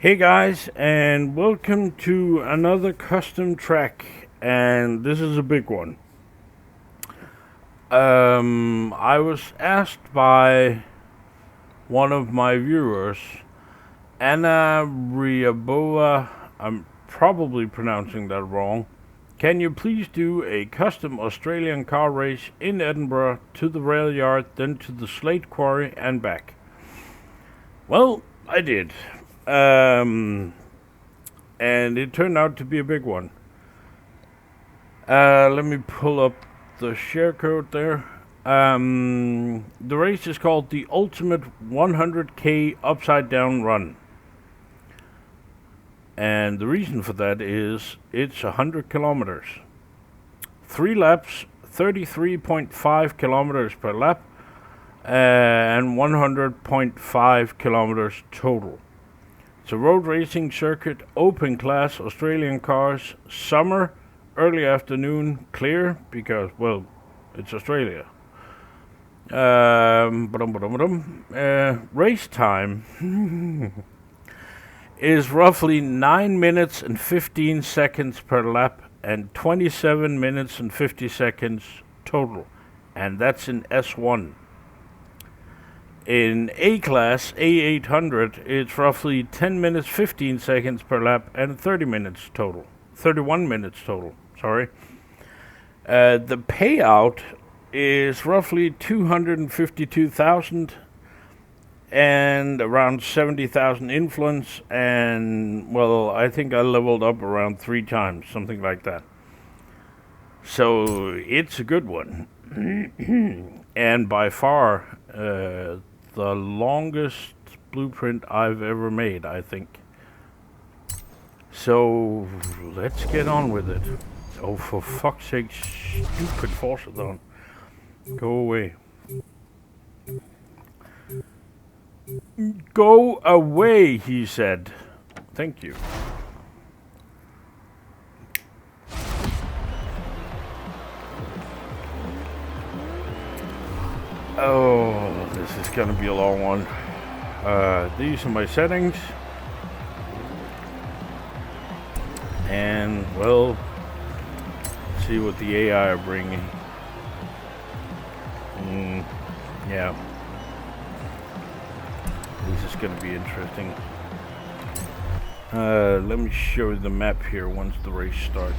Hey guys, and welcome to another custom track, and this is a big one. I was asked by one of my viewers, Anna Ryabova, I'm probably pronouncing that wrong. Can you please do a custom Australian car race in Edinburgh to the rail yard, then to the slate quarry and back? Well, I did. And it turned out to be a big one. Let me pull up the share code there. The race is called the Ultimate 100k Upside Down Run. And the reason for that is it's 100 kilometers. 3 laps, 33.5 kilometers per lap, and 100.5 kilometers total. It's a road racing circuit, open class, Australian cars, summer, early afternoon, clear, because, well, it's Australia. Race time is roughly 9 minutes and 15 seconds per lap and 27 minutes and 50 seconds total, and that's in S1. In A-Class, A800, it's roughly 10 minutes, 15 seconds per lap and 31 minutes total, sorry. The payout is roughly 252,000 and around 70,000 influence, and, well, I think I leveled up around 3 times, something like that. So, it's a good one. And by far, the longest blueprint I've ever made, I think. So, let's get on with it. Oh, for fuck's sake, stupid Forza. Go away. Go away, he said. Thank you. Oh, this is gonna be a long one. These are my settings. And, well, let's see what the AI are bringing. Yeah. This is gonna be interesting. Let me show you the map here once the race starts.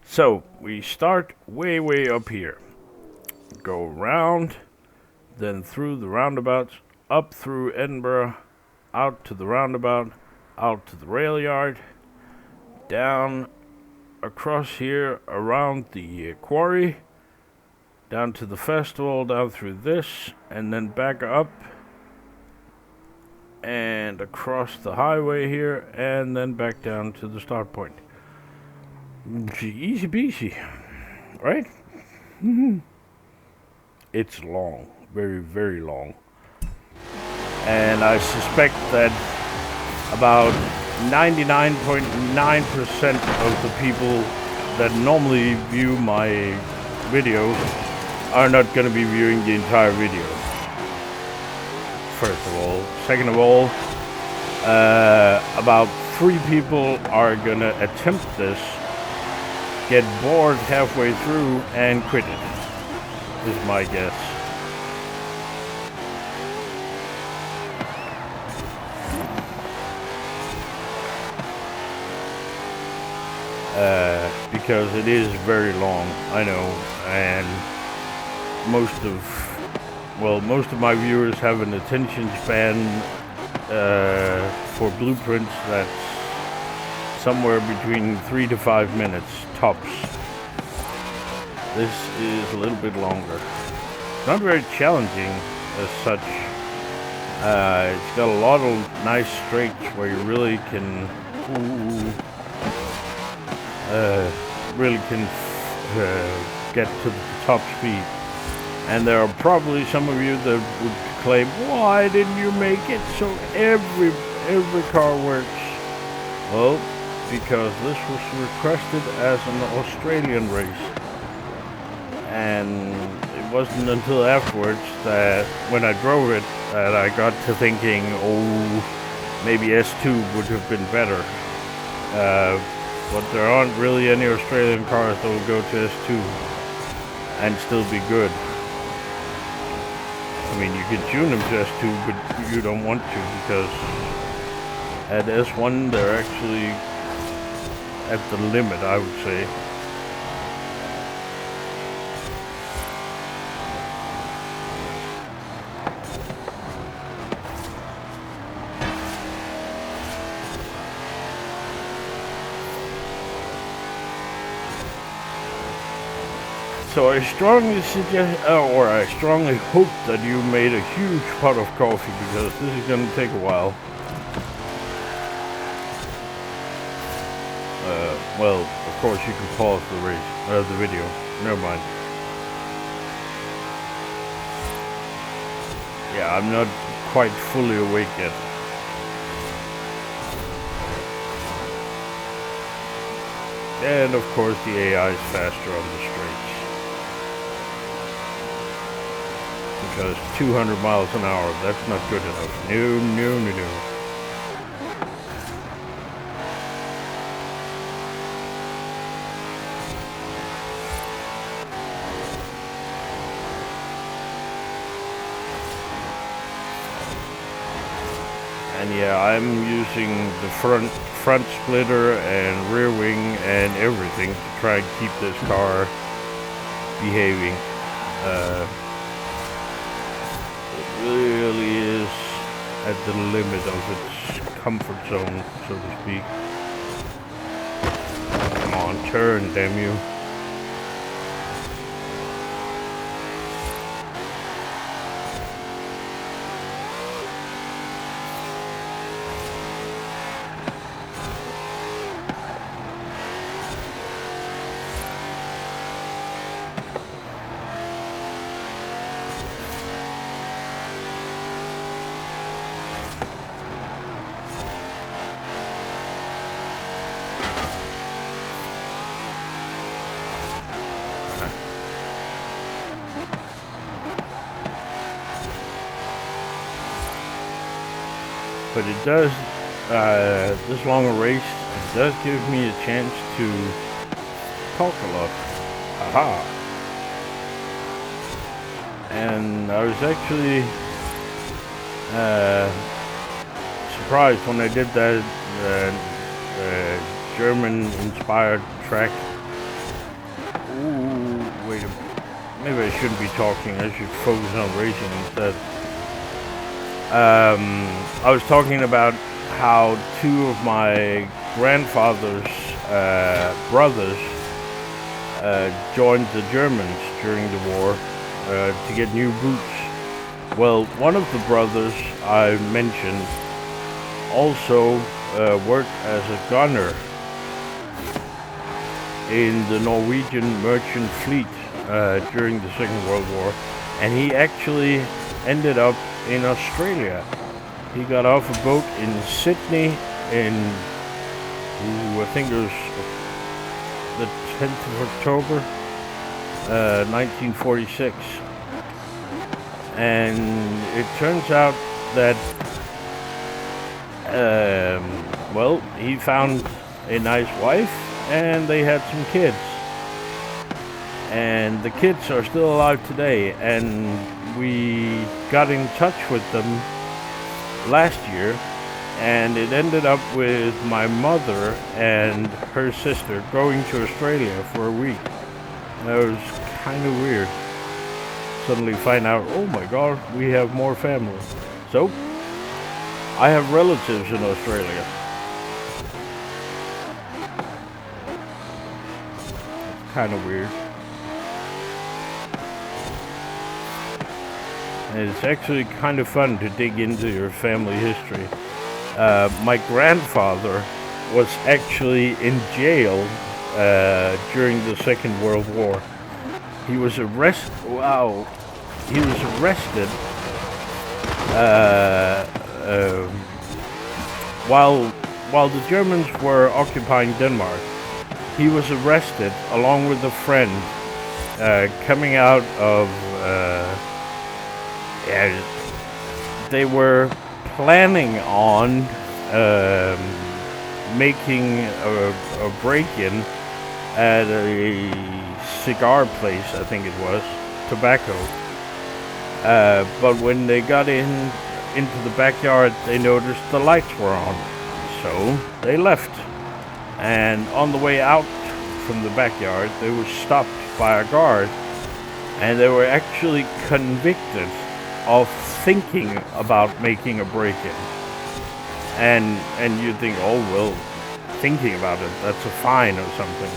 So, we start way up here. Go around, then through the roundabouts, up through Edinburgh, out to the roundabout, out to the rail yard, down across here, around the quarry, down to the festival, down through this, and then back up, and across the highway here, and then back down to the start point. Easy peasy, right? It's long, very long. And I suspect that about 99.9% of the people that normally view my videos are not going to be viewing the entire video. First of all. Second of all, about 3 people are going to attempt this, get bored halfway through, and quit it, is my guess. Because it is very long, I know, and most of my viewers have an attention span for blueprints that's somewhere between 3 to 5 minutes tops. This is a little bit longer. Not very challenging as such. It's got a lot of nice straights where you really can get to the top speed. And there are probably some of you that would claim, why didn't you make it so every car works? Well, because this was requested as an Australian race. And it wasn't until afterwards that when I drove it that I got to thinking, oh, maybe S2 would have been better. But there aren't really any Australian cars that will go to S2 and still be good. I mean, you can tune them to S2, but you don't want to, because at S1 they're actually at the limit, I would say. So I strongly suggest, or I strongly hope that you made a huge pot of coffee, because this is going to take a while. Well, of course you can pause the video. Never mind. Yeah, I'm not quite fully awake yet. And of course the AI is faster on the straights. Because 200 miles an hour, that's not good enough. No. And yeah, I'm using the front splitter and rear wing and everything to try and keep this car behaving. It really is at the limit of its comfort zone, so to speak. Come on, turn, damn you. But it does, this long a race, it does give me a chance to talk a lot. Aha! And I was actually surprised when I did that German-inspired track. Ooh, wait a minute. Maybe I shouldn't be talking, I should focus on racing instead. I was talking about how two of my grandfather's brothers joined the Germans during the war to get new boots. Well, one of the brothers I mentioned also worked as a gunner in the Norwegian merchant fleet during the Second World War, and he actually ended up in Australia. He got off a boat in Sydney in, I think it was the 10th of October, 1946. And it turns out that, well, he found a nice wife and they had some kids. And the kids are still alive today, and we got in touch with them last year, and it ended up with my mother and her sister going to Australia for a week. That was kind of weird. Suddenly find out, oh my god, we have more family. So, I have relatives in Australia. It's kind of weird. And it's actually kind of fun to dig into your family history. My grandfather was actually in jail during the Second World War. He was arrested. Wow, he was arrested while the Germans were occupying Denmark. He was arrested along with a friend coming out of yeah, they were planning on making a break-in at a cigar place, I think it was, tobacco. But when they got into the backyard, they noticed the lights were on. So they left. And on the way out from the backyard, they were stopped by a guard. And they were actually convicted of thinking about making a break-in. And you'd think, oh, well, thinking about it, that's a fine or something.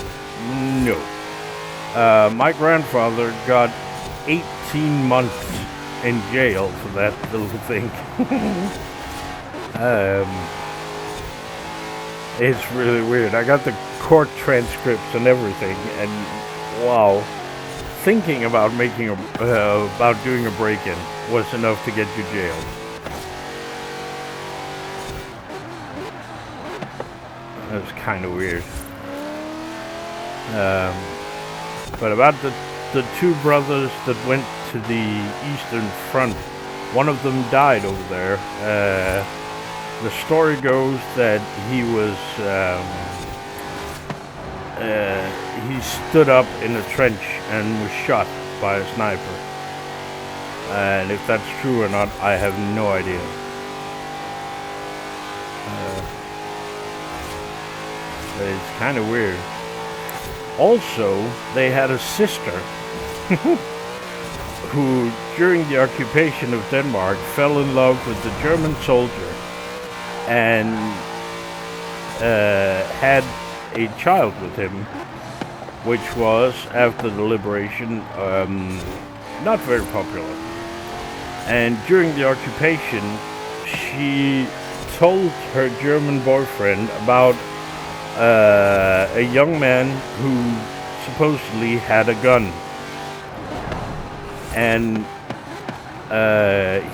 No. My grandfather got 18 months in jail for that little thing. It's really weird. I got the court transcripts and everything, and wow, thinking about about doing a break-in was enough to get you jailed. That's kind of weird. But about the two brothers that went to the Eastern Front, one of them died over there. The story goes that he stood up in a trench and was shot by a sniper. And if that's true or not, I have no idea. But it's kind of weird. Also, they had a sister who, during the occupation of Denmark, fell in love with the German soldier and had a child with him, which was, after the liberation, not very popular. And during the occupation, she told her German boyfriend about a young man who supposedly had a gun. And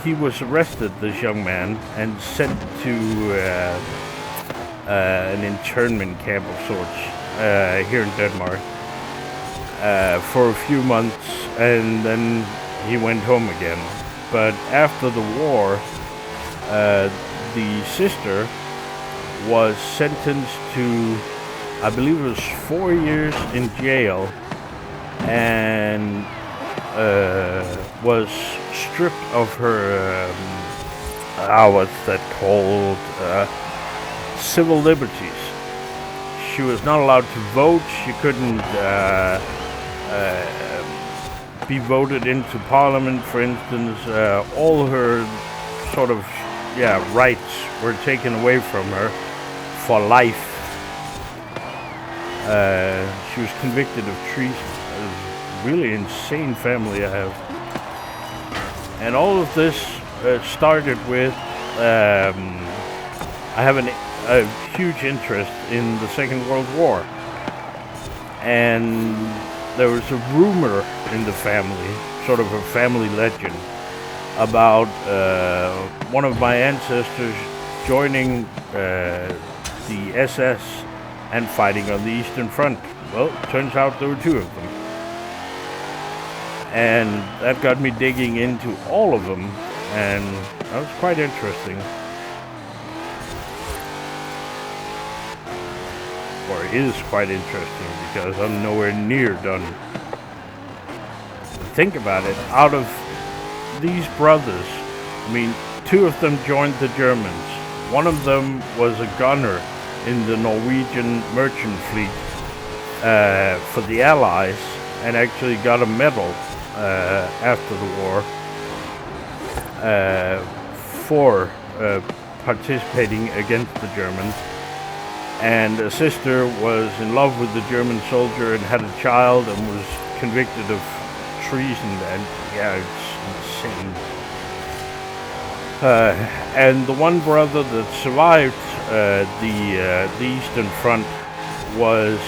he was arrested, this young man, and sent to an internment camp of sorts here in Denmark for a few months, and then he went home again. But after the war, the sister was sentenced to, I believe it was 4 years in jail, and was stripped of her, what's that called, civil liberties. She was not allowed to vote. She couldn't be voted into parliament, for instance. All her sort of, rights were taken away from her for life. She was convicted of treason. Really insane family I have. And all of this started with I have a huge interest in the Second World War, and there was a rumor in the family, sort of a family legend, about one of my ancestors joining the SS and fighting on the Eastern Front. Well, it turns out there were two of them. And that got me digging into all of them, and that was quite interesting. Or it is quite interesting, because I'm nowhere near done. Think about it, out of these brothers, I mean, two of them joined the Germans. One of them was a gunner in the Norwegian merchant fleet for the Allies, and actually got a medal after the war for participating against the Germans. And a sister was in love with the German soldier and had a child and was convicted of treason, and it's insane. And the one brother that survived the Eastern Front was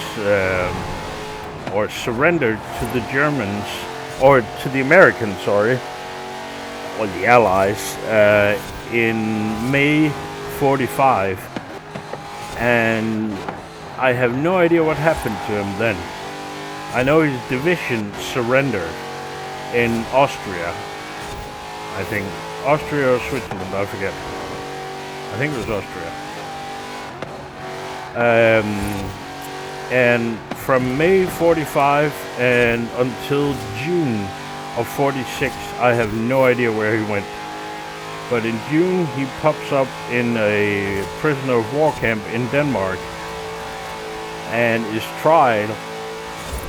or surrendered to the Germans, or to the Americans, sorry, or the Allies, in May 45, and I have no idea what happened to him then. I know his division surrendered in Austria. I think Austria or Switzerland, I forget. I think it was Austria. And from May 45 and until June of 46, I have no idea where he went. But in June, he pops up in a prisoner of war camp in Denmark and is tried.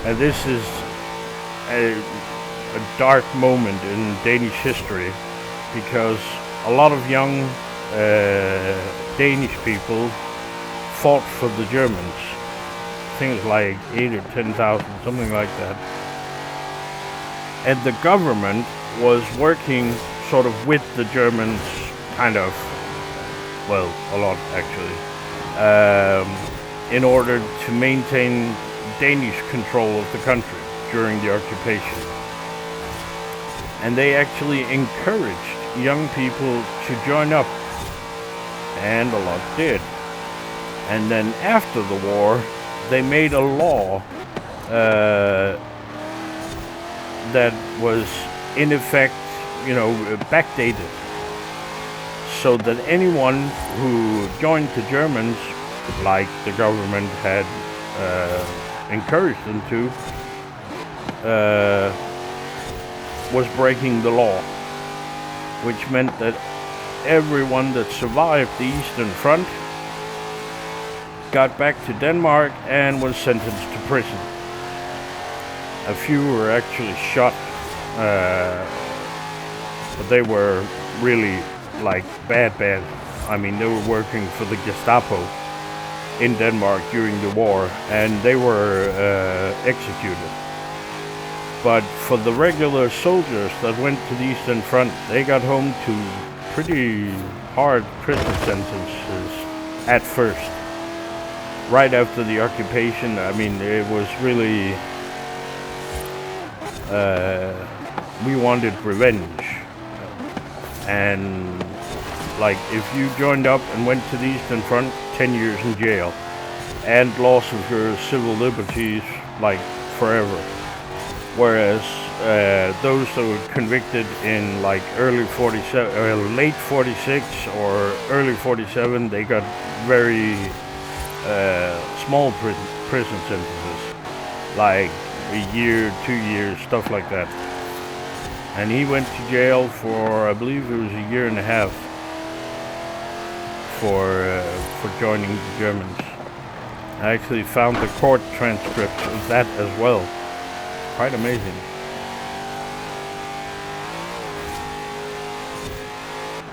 And this is a dark moment in Danish history, because a lot of young Danish people fought for the Germans. I think it was like 8 or 10,000, something like that. And the government was working sort of with the Germans, kind of, well, a lot actually, in order to maintain Danish control of the country during the occupation. And they actually encouraged young people to join up, and a lot did. And then after the war, they made a law that was in effect, backdated, so that anyone who joined the Germans, like the government had encouraged them to, was breaking the law, which meant that everyone that survived the Eastern Front got back to Denmark and was sentenced to prison. A few were actually shot, but they were really bad. I mean, they were working for the Gestapo in Denmark during the war, and they were executed. But for the regular soldiers that went to the Eastern Front, they got home to pretty hard prison sentences at first. Right after the occupation, I mean, it was really, we wanted revenge. And if you joined up and went to the Eastern Front, 10 years in jail, and loss of your civil liberties, forever. Whereas those that were convicted in early 47, late 46 or early 47, they got very small prison sentences, like a year, 2 years, stuff like that. And he went to jail for, I believe it was a year and a half, for joining the Germans. I actually found the court transcript of that as well. Quite amazing.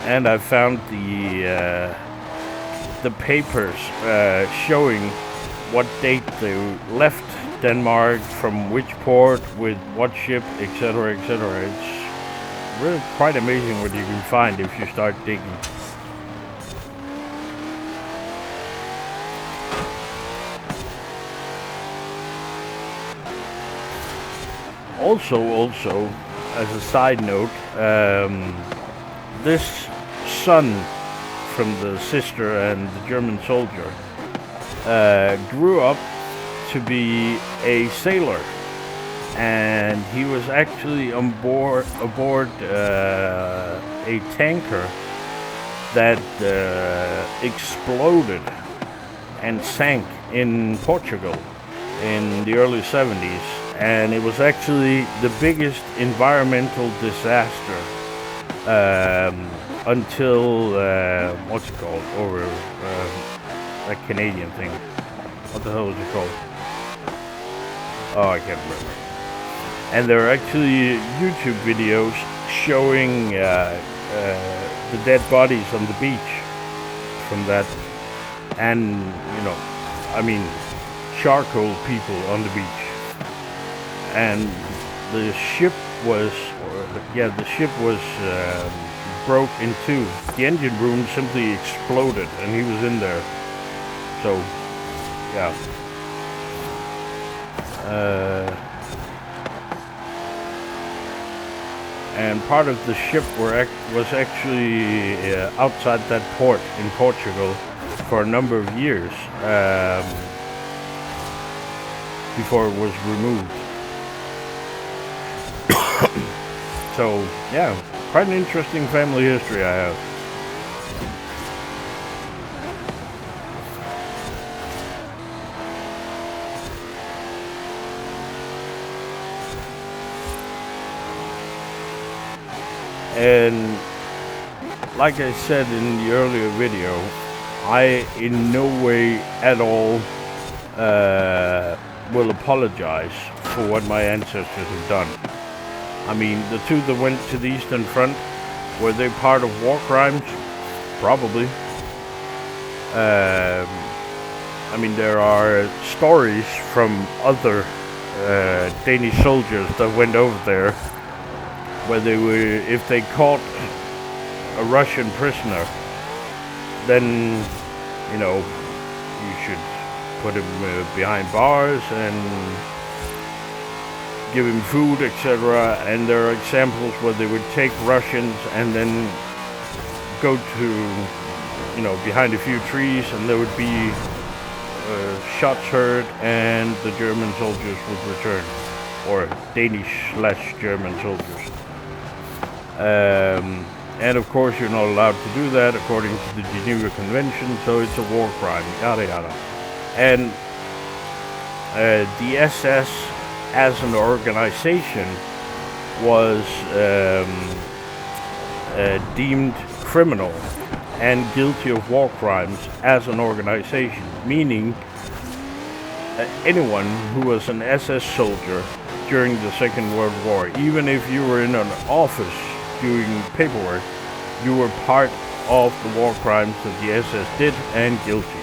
And I found the papers showing what date they left Denmark, from which port, with what ship, etc., etc. It's really quite amazing what you can find if you start digging. Also, as a side note, this son from the sister and the German soldier grew up to be a sailor, and he was actually aboard a tanker that exploded and sank in Portugal in the early 70s. And it was actually the biggest environmental disaster until, what's it called, over that Canadian thing. What the hell is it called? Oh, I can't remember. And there are actually YouTube videos showing the dead bodies on the beach from that. And, charcoal people on the beach. And the ship was, broke in two. The engine room simply exploded, and he was in there. So, yeah. And part of the ship was actually outside that port in Portugal for a number of years before it was removed. So, yeah, quite an interesting family history I have. And like I said in the earlier video, I in no way at all will apologize for what my ancestors have done. I mean, the two that went to the Eastern Front, were they part of war crimes? Probably. I mean, there are stories from other Danish soldiers that went over there where they were, if they caught a Russian prisoner, then, you know, you should put him behind bars and give him food, etc. And there are examples where they would take Russians and then go to, you know, behind a few trees, and there would be shots heard, and the German soldiers would return, or Danish/German soldiers. And of course, you're not allowed to do that according to the Geneva Convention, so it's a war crime, yada yada. And the SS as an organization was deemed criminal and guilty of war crimes as an organization, meaning anyone who was an SS soldier during the Second World War, even if you were in an office doing paperwork, you were part of the war crimes that the SS did and guilty.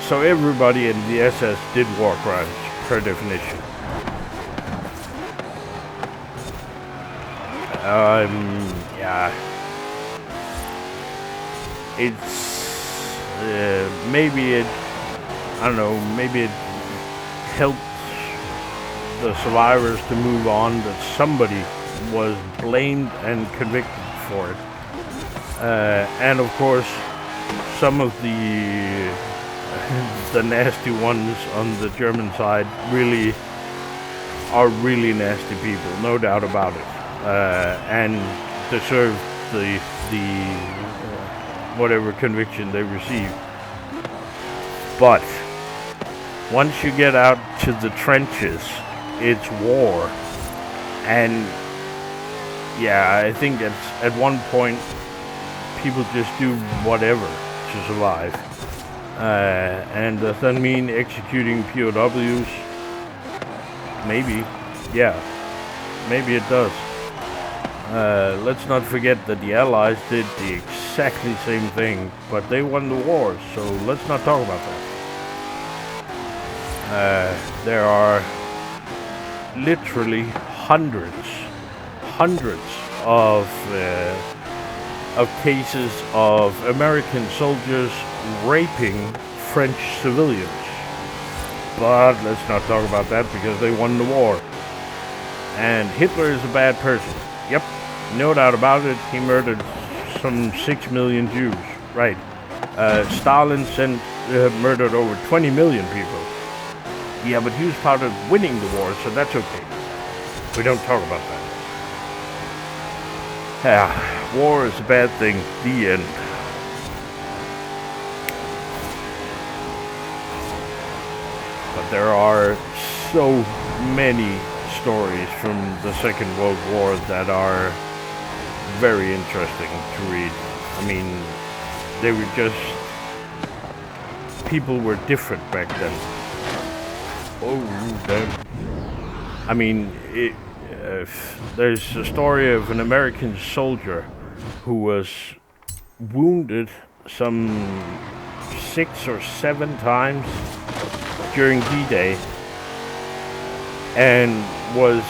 So everybody in the SS did war crimes, per definition. Yeah. It's, maybe it, I don't know, maybe it helped the survivors to move on that somebody was blamed and convicted for it. And of course, some of the nasty ones on the German side really are really nasty people, no doubt about it, and deserve the whatever conviction they receive. But once you get out to the trenches, it's war. And yeah, I think at one point people just do whatever to survive. And does that mean executing POWs? Maybe. Yeah, maybe it does. Let's not forget that the Allies did the exactly same thing, but they won the war, so let's not talk about that. There are literally hundreds of cases of American soldiers raping French civilians. But let's not talk about that because they won the war. And Hitler is a bad person. Yep, no doubt about it. He murdered some 6 million Jews. Right. Stalin murdered over 20 million people. Yeah, but he was part of winning the war, so that's okay. We don't talk about that. Yeah, war is a bad thing. The end. But there are so many stories from the Second World War that are very interesting to read. I mean, they were just... people were different back then. Oh, damn. I mean, there's a story of an American soldier who was wounded some 6 or 7 times during D-Day and was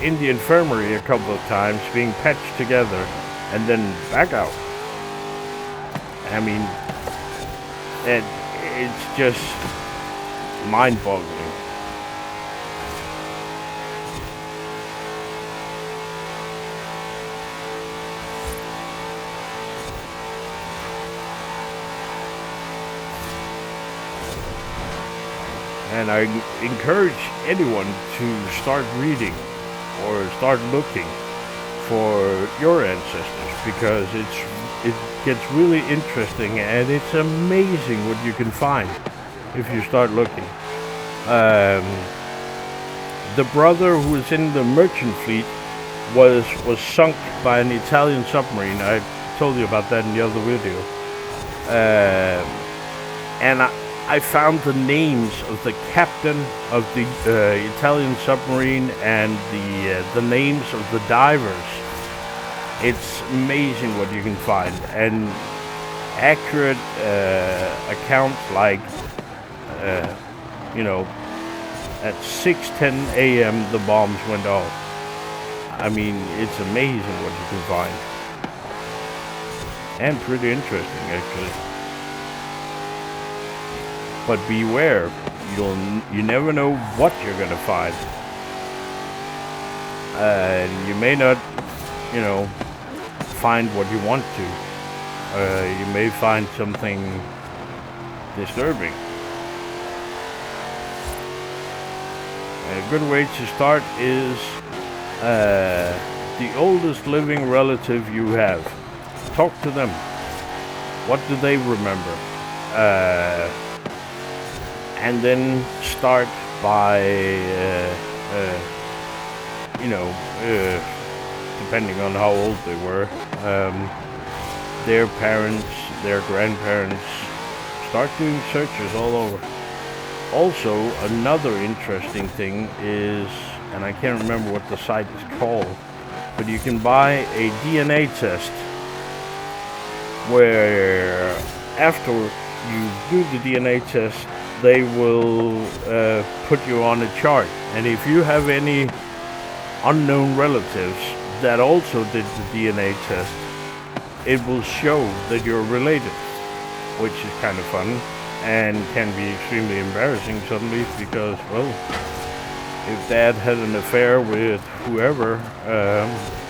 in the infirmary a couple of times being patched together and then back out. I mean, it's just mind-boggling. And I encourage anyone to start reading or start looking for your ancestors, because it gets really interesting, and it's amazing what you can find if you start looking. The brother who was in the merchant fleet was sunk by an Italian submarine. I told you about that in the other video. And I found the names of the captain of the Italian submarine and the names of the divers. It's amazing what you can find, and accurate accounts like, at 6:10 a.m. the bombs went off. I mean, it's amazing what you can find, and pretty interesting actually. But beware, you never know what you're gonna find, and you may not, find what you want to. You may find something disturbing. A good way to start is the oldest living relative you have. Talk to them. What do they remember? And then start by, depending on how old they were, their parents, their grandparents. Start doing searches all over. Also, another interesting thing is, and I can't remember what the site is called, but you can buy a DNA test where after you do the DNA test, they will put you on a chart. And if you have any unknown relatives that also did the DNA test, it will show that you're related, which is kind of fun. And can be extremely embarrassing suddenly, because, well, if dad had an affair with whoever,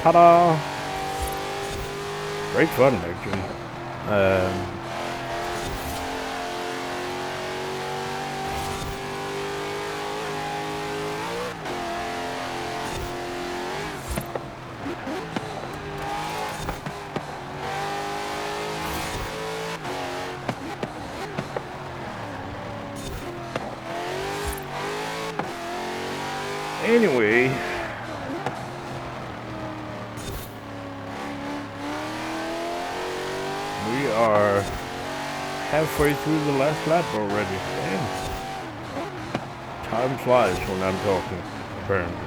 ta-da! Great fun, actually. Anyway, we are halfway through the last lap already. Damn. Time flies when I'm talking, apparently.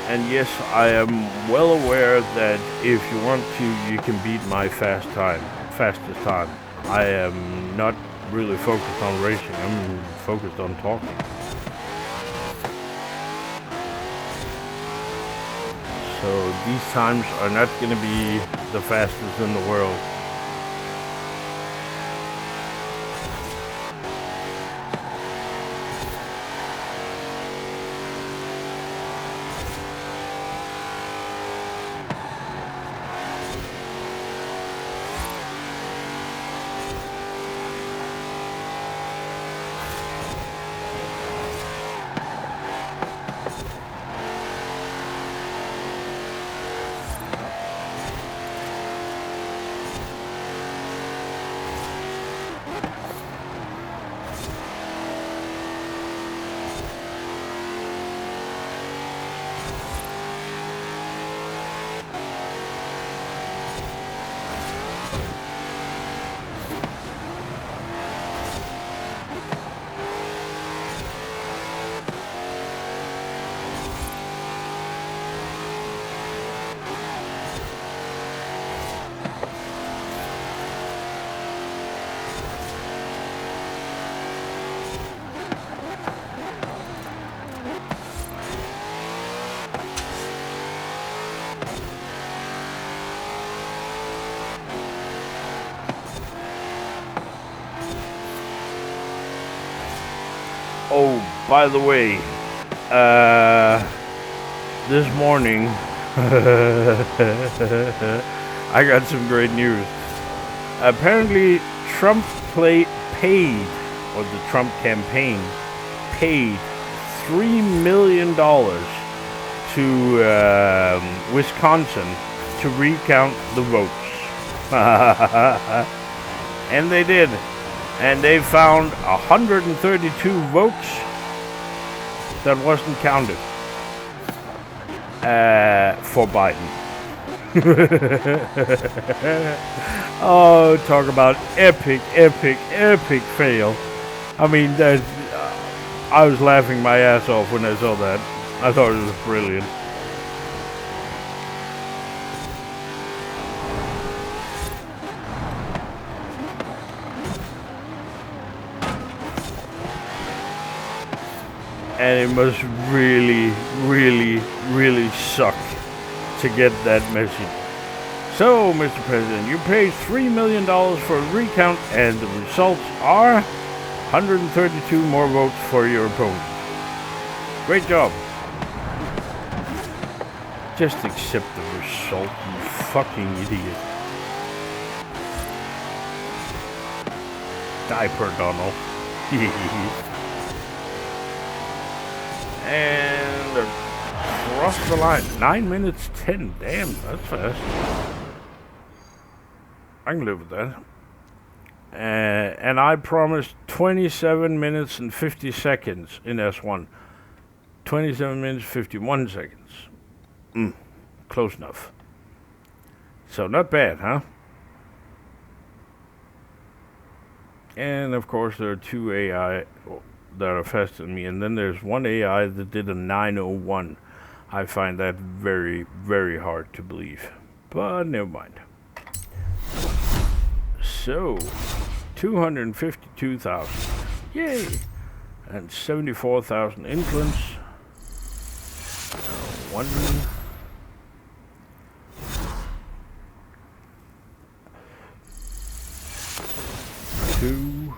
And yes, I am well aware that if you want to, you can beat my fastest time. I am not really focused on racing, I'm focused on talking. So these times are not going to be the fastest in the world. Oh, by the way, this morning, I got some great news. Apparently, Trump paid, or the Trump campaign paid $3 million to Wisconsin to recount the votes. And they did. And they found 132 votes that wasn't counted for Biden. Oh, talk about epic fail. I mean, I was laughing my ass off when I saw that. I thought it was brilliant. And it must really suck to get that message. So, Mr. President, you paid $3 million for a recount, and the results are 132 more votes for your opponent. Great job. Just accept the result, you fucking idiot. Diaper Donald. And across the line. 9 minutes 10. Damn, that's fast. I can live with that. And I promised 27 minutes and 50 seconds in S1. 27 minutes 51 seconds. Close enough. So not bad, huh? And of course there are two AI that are faster than me, and then there's one AI that did a 901. I find that very hard to believe, but never mind. So 252,000, yay, and 74,000 influence. 1, 2,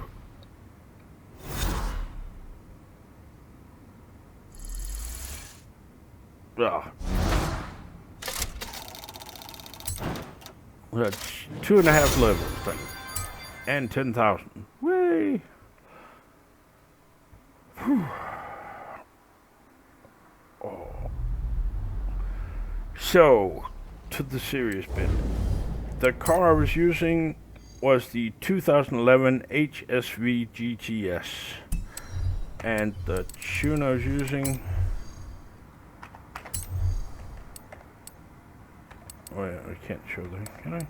that's 2.5 levels then. And 10,000. Way. Oh. So, to the serious bit. The car I was using was the 2011 HSV GTS. And the tune I was using... Oh yeah, I can't show that, can I?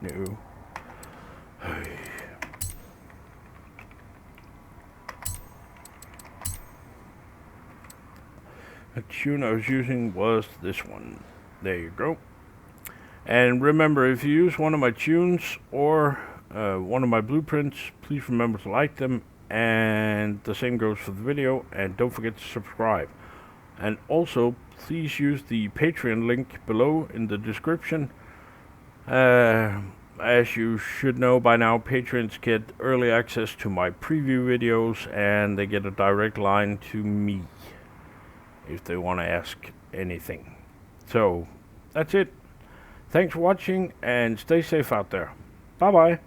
No. The tune I was using was this one. There you go. And remember, if you use one of my tunes or one of my blueprints, please remember to like them. And the same goes for the video. And don't forget to subscribe. And also, please use the Patreon link below in the description. As you should know by now, patrons get early access to my preview videos, and they get a direct line to me if they want to ask anything. So, that's it. Thanks for watching, and stay safe out there. Bye-bye.